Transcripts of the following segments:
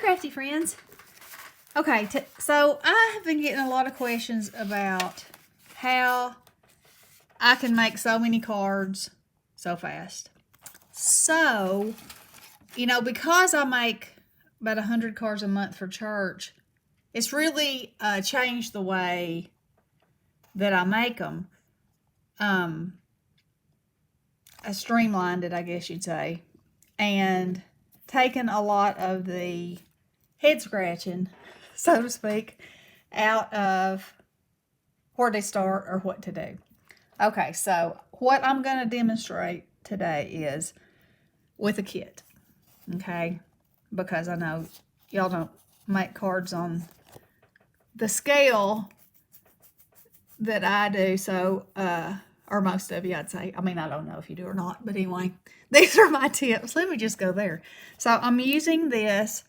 crafty friends. Okay, so I have been getting a lot of questions about how I can make so many cards so fast. So, because I make about 100 cards a month for church, it's really changed the way that I make them. I streamlined it, I guess you'd say, and taken a lot of the head scratching, so to speak, out of where to start or what to do. Okay, so what I'm going to demonstrate today is with a kit, okay? Because I know y'all don't make cards on the scale that I do, so, or most of you, I'd say. I mean, I don't know if you do or not, but anyway, these are my tips. Let me just go there. So I'm using this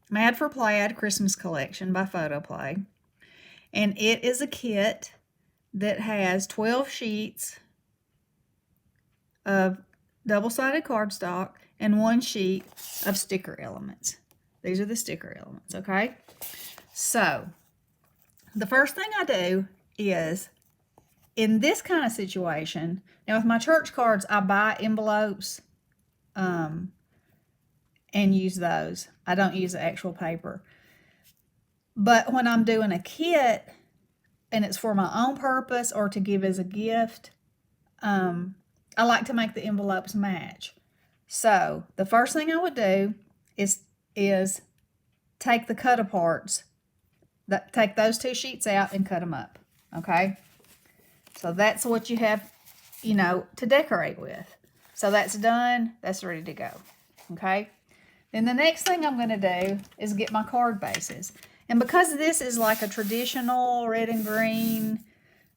Mad for Plaid Christmas Collection by Photoplay, and it is a kit that has 12 sheets of double-sided cardstock and 1 sheet of sticker elements. These are the sticker elements, okay? So the first thing I do is, in this kind of situation, now with my church cards, I buy envelopes and use those. I don't use the actual paper. But when I'm doing a kit and it's for my own purpose or to give as a gift, I like to make the envelopes match. So the first thing I would do is take the cut aparts, take those 2 sheets out and cut them up, okay? So that's what you have, to decorate with. So that's done. That's ready to go, okay? Then the next thing I'm going to do is get my card bases. And because this is like a traditional red and green,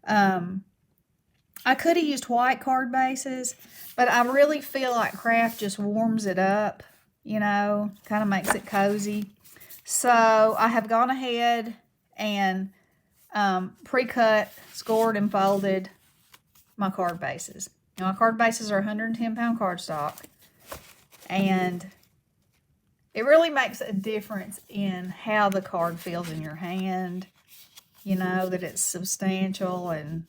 I could have used white card bases, but I really feel like craft just warms it up, kind of makes it cozy. So I have gone ahead and pre-cut, scored, and folded my card bases. Now, my card bases are 110-pound cardstock, and it really makes a difference in how the card feels in your hand, that it's substantial, and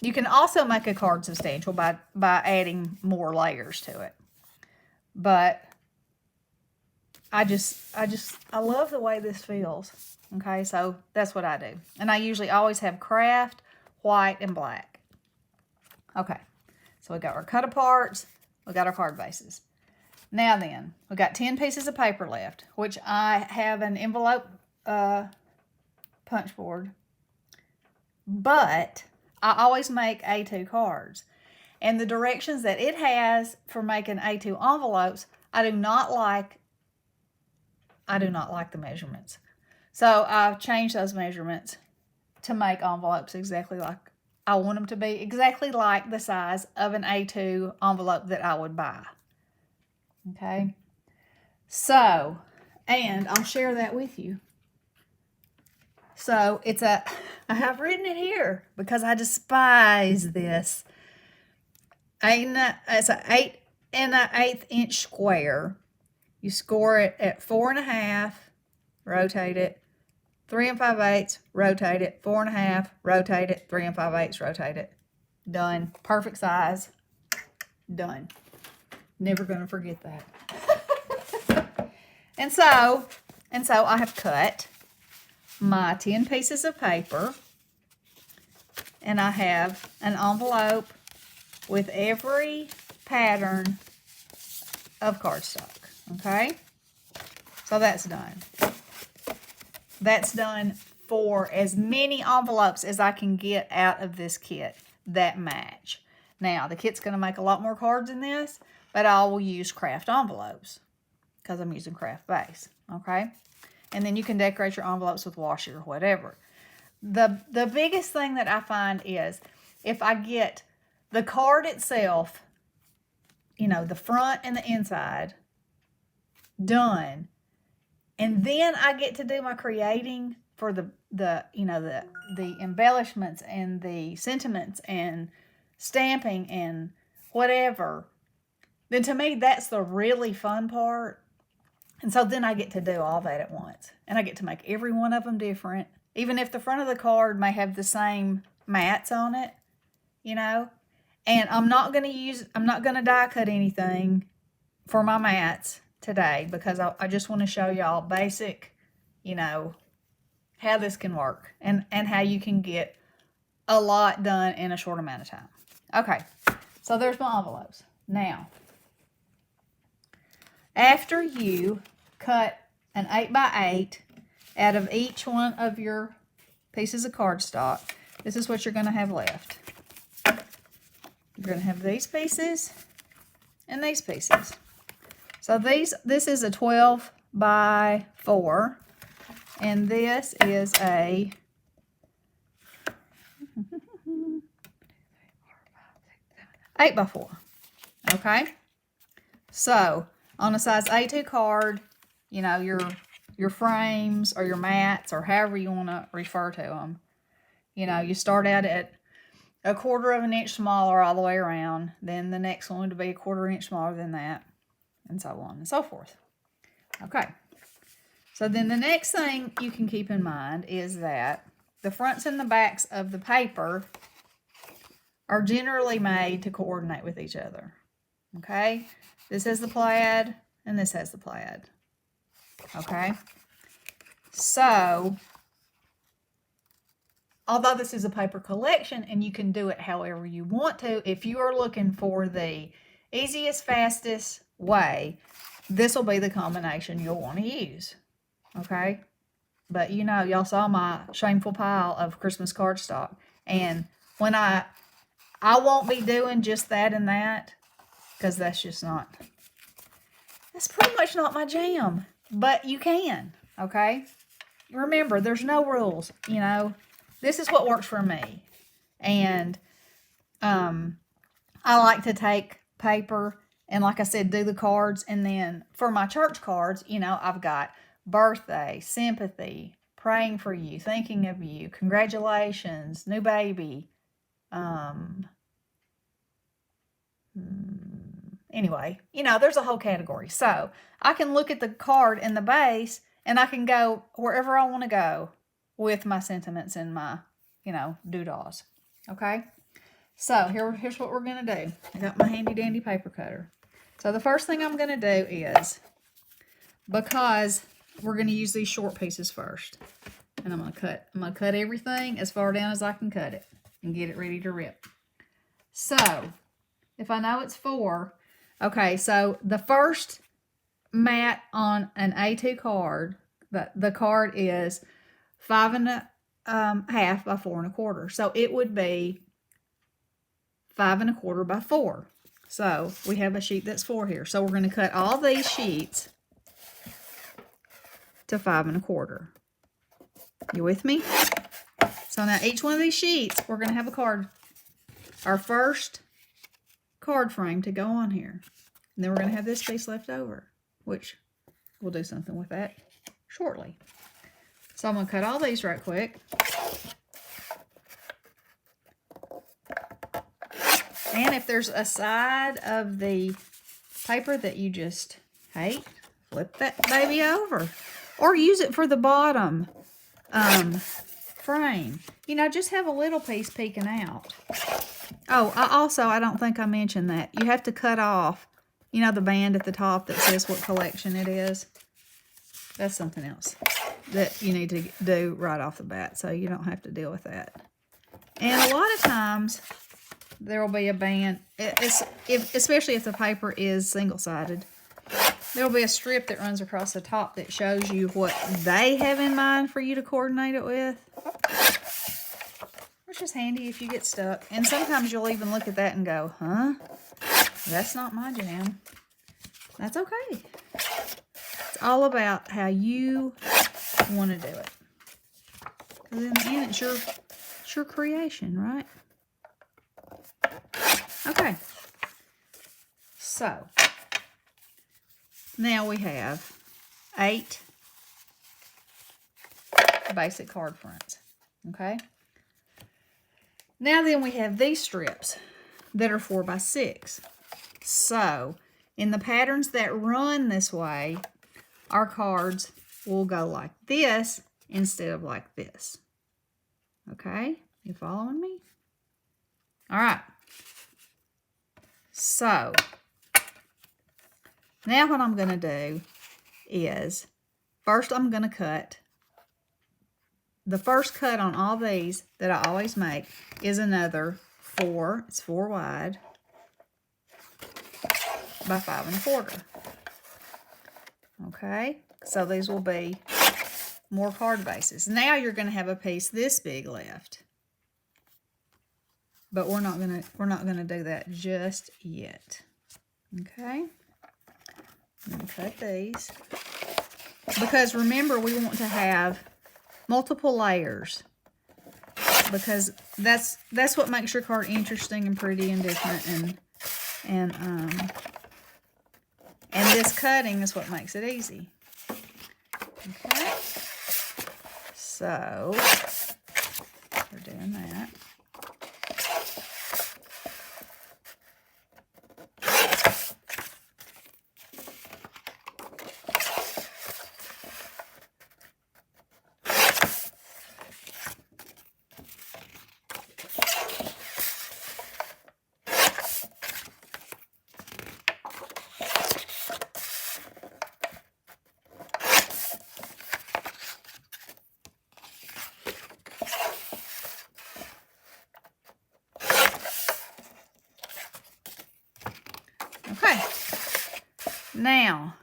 you can also make a card substantial by adding more layers to it. But I love the way this feels. Okay, so that's what I do. And I usually always have craft, white, and black. Okay, so we got our cut aparts, we got our card bases. Now then, we got 10 pieces of paper left, which I have an envelope punch board. But I always make A2 cards. And the directions that it has for making A2 envelopes, I do not like the measurements. So I've changed those measurements to make envelopes exactly like I want them to be, exactly like the size of an A2 envelope that I would buy. Okay? So, and I'll share that with you. So I have written it here because I despise this. It's an 8 1/8 inch square. You score it at 4 1/2, rotate it, 3 5/8, rotate it, 4 1/2, rotate it, 3 5/8, rotate it. Done. Perfect size. Done. Never gonna forget that. And so I have cut my 10 pieces of paper, and I have an envelope with every pattern of cardstock. Okay, so that's done. That's done for as many envelopes as I can get out of this kit that match. Now, the kit's going to make a lot more cards than this, but I will use craft envelopes because I'm using craft base, okay? And then you can decorate your envelopes with washi or whatever. The biggest thing that I find is if I get the card itself, the front and the inside done, and then I get to do my creating for the embellishments and the sentiments and stamping and whatever, then to me that's the really fun part. And so then I get to do all that at once. And I get to make every one of them different. Even if the front of the card may have the same mats on it, you know. And I'm not going to die cut anything for my mats today because I just want to show y'all basic, you know, how this can work and how you can get a lot done in a short amount of time. Okay, so there's my envelopes. Now, after you cut an 8x8 out of each one of your pieces of cardstock, this is what you're going to have left. You're going to have these pieces and these pieces. So this is a 12 by 4, and this is a 8 by 4. Okay? So, on a size A2 card, you know, your frames or your mats or however you want to refer to them, you know, you start out at 1/4 inch smaller all the way around. Then the next one would be 1/4 inch smaller than that, and so on and so forth. Okay. So then the next thing you can keep in mind is that the fronts and the backs of the paper are generally made to coordinate with each other. Okay? This has the plaid, and this has the plaid. Okay? So, although this is a paper collection, and you can do it however you want to, if you are looking for the easiest, fastest way, this will be the combination you'll want to use. Okay? But, you know, y'all saw my shameful pile of Christmas cardstock. And when I won't be doing just that and that, because that's pretty much not my jam. But you can, okay? Remember, there's no rules, you know. This is what works for me. And I like to take paper and, like I said, do the cards. And then for my church cards, you know, I've got birthday, sympathy, praying for you, thinking of you, congratulations, new baby, anyway, you know, there's a whole category. So I can look at the card and the base and I can go wherever I want to go with my sentiments and my, you know, doodahs. Okay? So here's what we're going to do. I got my handy dandy paper cutter. So the first thing I'm going to do is, because we're going to use these short pieces first, and I'm going to cut everything as far down as I can cut it and get it ready to rip. So if I know it's 4, okay, so the first mat on an A2 card, the card is 5 1/2 by 4 1/4. So it would be 5 1/4 by 4. So we have a sheet that's 4 here. So we're going to cut all these sheets to 5 1/4. You with me? So now each one of these sheets, we're going to have a card, our first card frame to go on here. And then we're going to have this piece left over, which we'll do something with that shortly. So I'm going to cut all these right quick. And if there's a side of the paper that you just hate, flip that baby over. Or use it for the bottom frame. You know, just have a little piece peeking out. Oh, I don't think I mentioned that. You have to cut off, you know, the band at the top that says what collection it is. That's something else that you need to do right off the bat, so you don't have to deal with that. And a lot of times, there will be a band, especially if the paper is single-sided, there will be a strip that runs across the top that shows you what they have in mind for you to coordinate it with. Which is handy if you get stuck. And sometimes you'll even look at that and go, huh? That's not my jam. That's okay. It's all about how you want to do it. Because in the end, it's your creation, right? Okay. So, now we have 8 basic card fronts. Okay? Now then we have these strips that are 4 by 6. So, in the patterns that run this way our cards will go like this instead of like this. Okay? You following me? All right. So, now what I'm going to do is, first I'm going to cut. The first cut on all these that I always make is another 4. It's 4 wide by 5 1/4. Okay, so these will be more card bases. Now you're going to have a piece this big left, but we're not gonna do that just yet. Okay, I'm going to cut these because remember we want to have multiple layers, because that's what makes your card interesting and pretty and different, and this cutting is what makes it easy. Okay, so we're doing that. Okay, now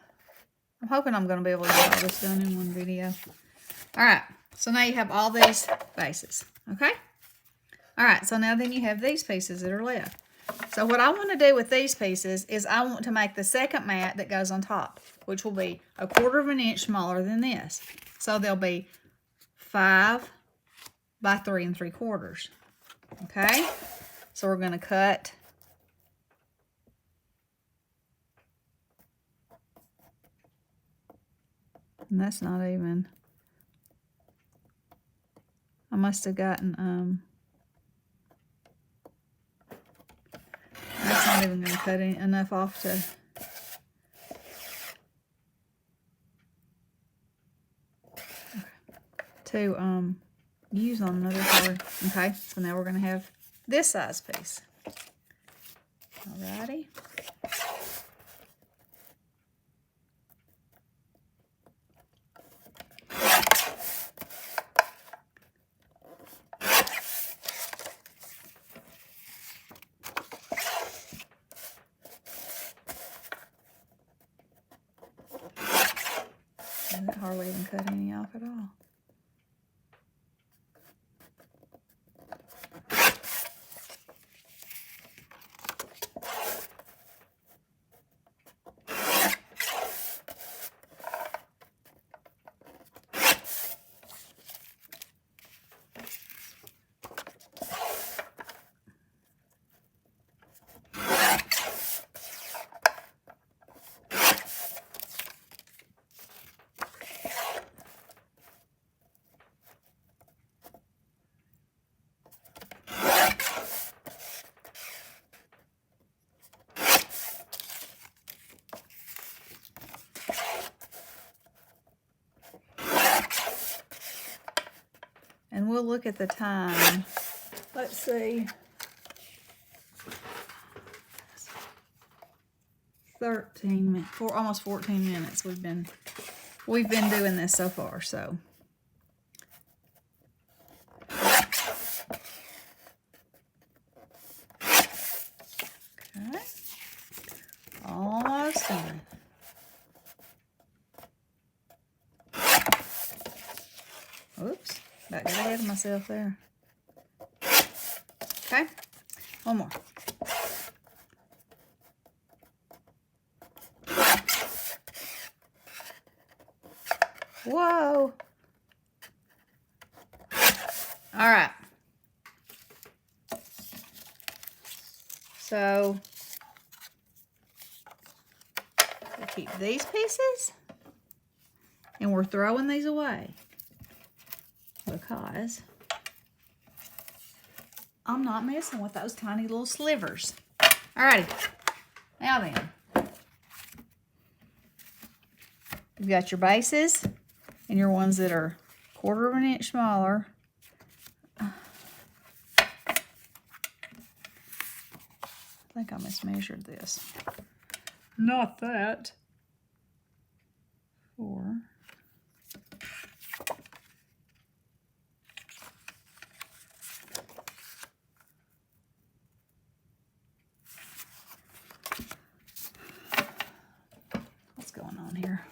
I'm hoping I'm going to be able to get all this done in one video. All right, so now you have all these bases, okay? All right, so now then you have these pieces that are left. So what I want to do with these pieces is I want to make the second mat that goes on top, which will be 1/4 inch smaller than this. So they'll be 5 by 3 3/4. Okay, so we're going to cut. And that's not even, I must have gotten, that's not even going to cut enough off to use on another card. Okay, so now we're going to have this size piece. Alrighty. And that hardly even cut any off at all. And we'll look at the time. Let's see. 13 minutes, almost 14 minutes we've been doing this so far, so. Okay. Almost done. Oops, that got ahead of myself there. Okay, one more. Whoa. All right. So we keep these pieces and we're throwing these away because I'm not messing with those tiny little slivers. Alrighty. Now then. You've got your bases and your ones that are 1/4 of an inch smaller. I think I mismeasured this. Not that. 4. What's going on here?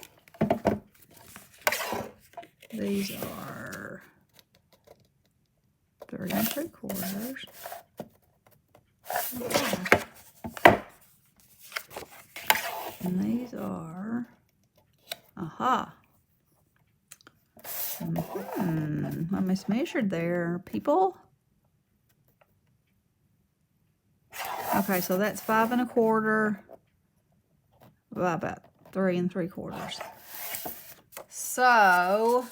These are 3 3/4. And these are, aha. I mismeasured there, people. Okay, so that's 5 1/4. Well, about 3 3/4. So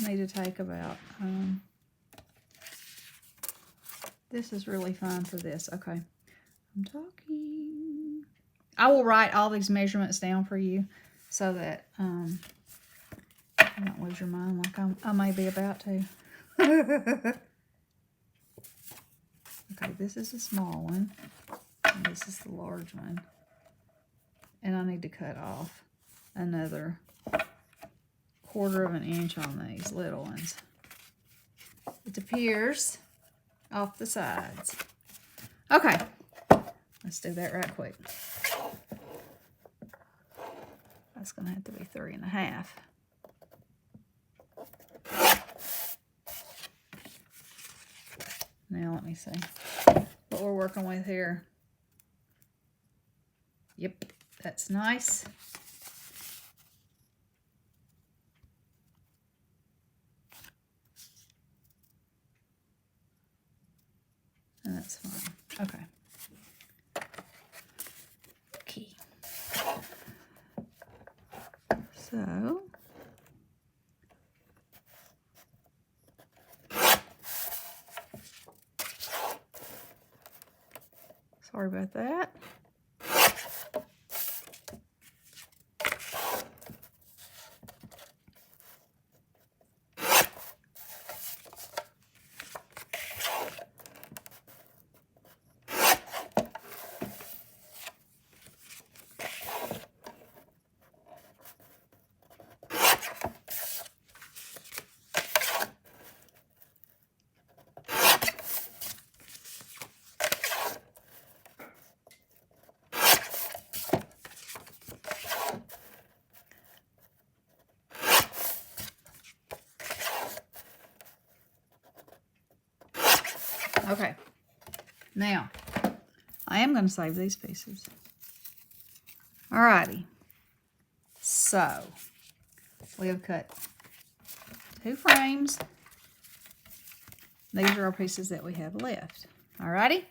I need to take about, this is really fine for this. Okay, I'm talking. I will write all these measurements down for you so that you don't lose your mind like I may be about to. Okay, this is the small one, and this is the large one. And I need to cut off another 1/4 of an inch on these little ones. It appears off the sides. Okay, let's do that right quick. That's gonna have to be 3 1/2. Now let me see what we're working with here. Yep, that's nice. And that's fine. Okay. Okay. So sorry about that. Okay, now I am going to save these pieces. Alrighty, so we have cut 2 frames. These are our pieces that we have left. Alrighty,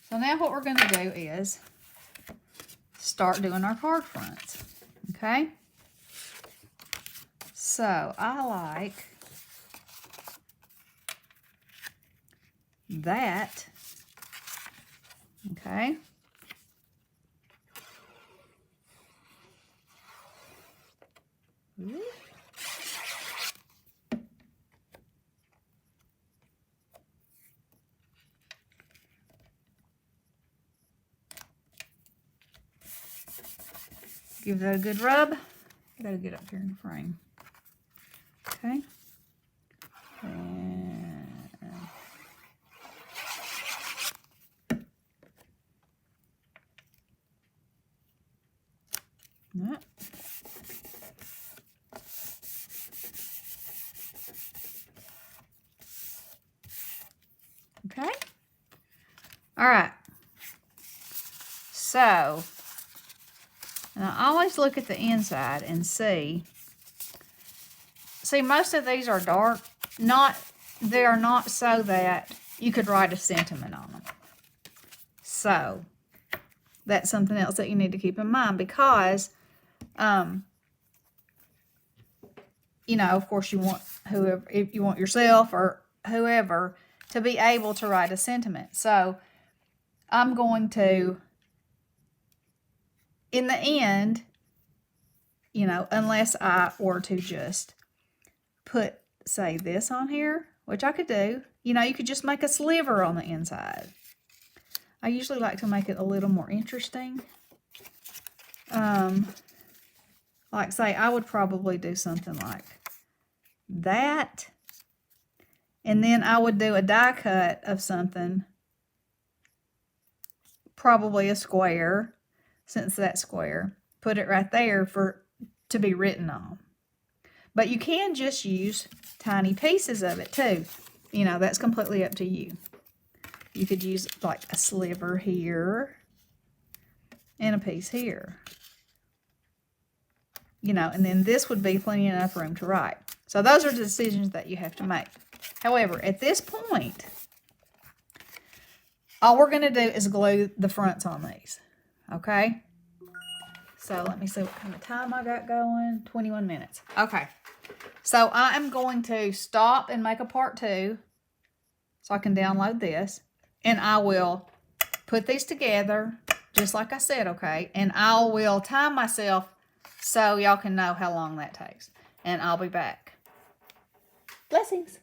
so now what we're going to do is start doing our card fronts. Okay, so I like that. Okay. Ooh. Give that a good rub. I gotta get up here in the frame. Okay. And that. Okay. All right. So, and I always look at the inside and see most of these are dark. They are not so that you could write a sentiment on them. So, that's something else that you need to keep in mind because, you know, of course you want if you want yourself or whoever to be able to write a sentiment. So I'm going to, in the end, you know, unless I were to just put, say, this on here, which I could do, you know, you could just make a sliver on the inside. I usually like to make it a little more interesting. Like say, I would probably do something like that. And then I would do a die cut of something, probably a square, since that's square. Put it right there to be written on. But you can just use tiny pieces of it too. You know, that's completely up to you. You could use like a sliver here and a piece here. You know, and then this would be plenty enough room to write. So those are the decisions that you have to make. However, at this point, all we're going to do is glue the fronts on these. Okay? So let me see what kind of time I got going. 21 minutes. Okay. So I am going to stop and make a part 2 so I can download this. And I will put these together just like I said, okay? And I will time myself so y'all can know how long that takes. And I'll be back. Blessings.